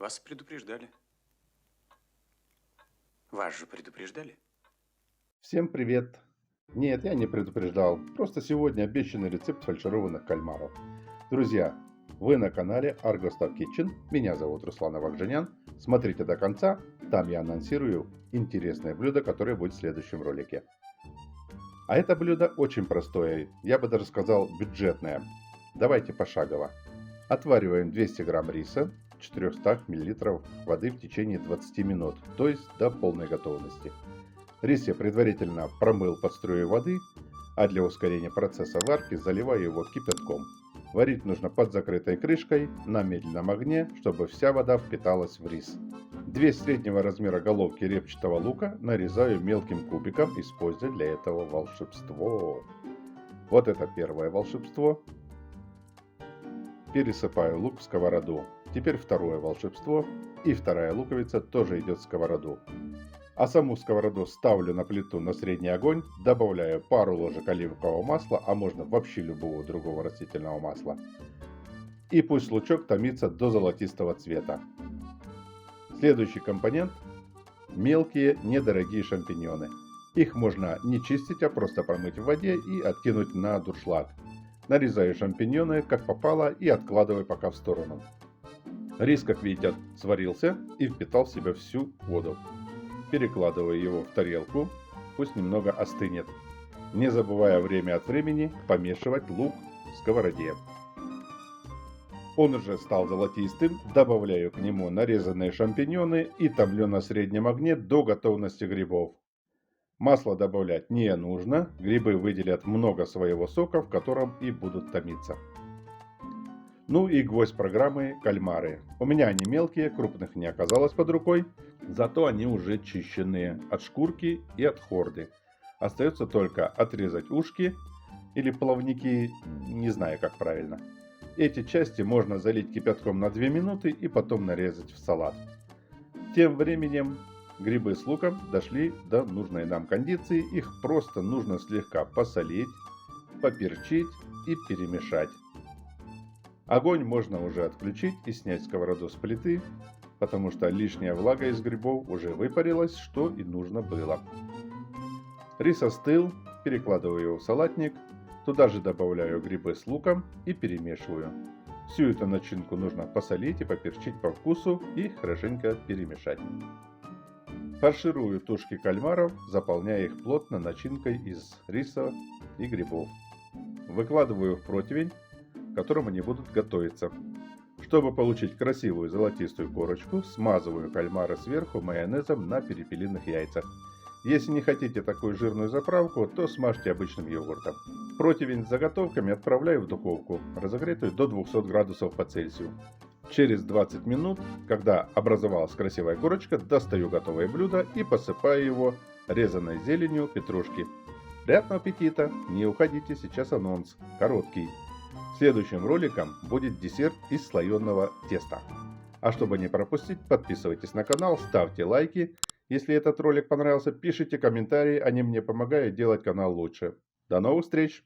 Вас предупреждали. Вас же предупреждали. Всем привет! Нет, я не предупреждал. Просто сегодня обещанный рецепт фаршированных кальмаров. Друзья, вы на канале Argostar Kitchen. Меня зовут Руслан Авакжанян. Смотрите до конца. Там я анонсирую интересное блюдо, которое будет в следующем ролике. А это блюдо очень простое. Я бы даже сказал бюджетное. Давайте пошагово. Отвариваем 200 грамм риса, 400 мл воды в течение 20 минут, то есть до полной готовности. Рис я предварительно промыл под струей воды, а для ускорения процесса варки заливаю его кипятком. Варить нужно под закрытой крышкой на медленном огне, чтобы вся вода впиталась в рис. 2 среднего размера головки репчатого лука нарезаю мелким кубиком, используя для этого волшебство. Вот это первое волшебство. Пересыпаю лук в сковороду. Теперь второе волшебство. И вторая луковица тоже идет в сковороду. А саму сковороду ставлю на плиту на средний огонь, добавляю пару ложек оливкового масла, а можно вообще любого другого растительного масла. И пусть лучок томится до золотистого цвета. Следующий компонент – мелкие недорогие шампиньоны. Их можно не чистить, а просто промыть в воде и откинуть на дуршлаг. Нарезаю шампиньоны как попало и откладываю пока в сторону. Рис, как видите, сварился и впитал в себя всю воду. Перекладываю его в тарелку, пусть немного остынет, не забывая время от времени помешивать лук в сковороде. Он уже стал золотистым, добавляю к нему нарезанные шампиньоны и томлю на среднем огне до готовности грибов. Масло добавлять не нужно, грибы выделят много своего сока, в котором и будут томиться. Ну и гвоздь программы – кальмары. У меня они мелкие, крупных не оказалось под рукой, зато они уже чищенные от шкурки и от хорды. Остается только отрезать ушки или плавники, не знаю как правильно. Эти части можно залить кипятком на 2 минуты и потом нарезать в салат. Тем временем грибы с луком дошли до нужной нам кондиции, их просто нужно слегка посолить, поперчить и перемешать. Огонь можно уже отключить и снять сковороду с плиты, потому что лишняя влага из грибов уже выпарилась, что и нужно было. Рис остыл, перекладываю его в салатник, туда же добавляю грибы с луком и перемешиваю. Всю эту начинку нужно посолить и поперчить по вкусу и хорошенько перемешать. Фарширую тушки кальмаров, заполняя их плотно начинкой из риса и грибов. Выкладываю в противень, в котором они будут готовиться. Чтобы получить красивую золотистую корочку, смазываю кальмары сверху майонезом на перепелиных яйцах. Если не хотите такую жирную заправку, то смажьте обычным йогуртом. Противень с заготовками отправляю в духовку, разогретую до 200 градусов по Цельсию. Через 20 минут, когда образовалась красивая корочка, достаю готовое блюдо и посыпаю его резаной зеленью петрушки. Приятного аппетита! Не уходите, сейчас анонс, короткий. Следующим роликом будет десерт из слоеного теста. А чтобы не пропустить, подписывайтесь на канал, ставьте лайки. Если этот ролик понравился, пишите комментарии, они мне помогают делать канал лучше. До новых встреч!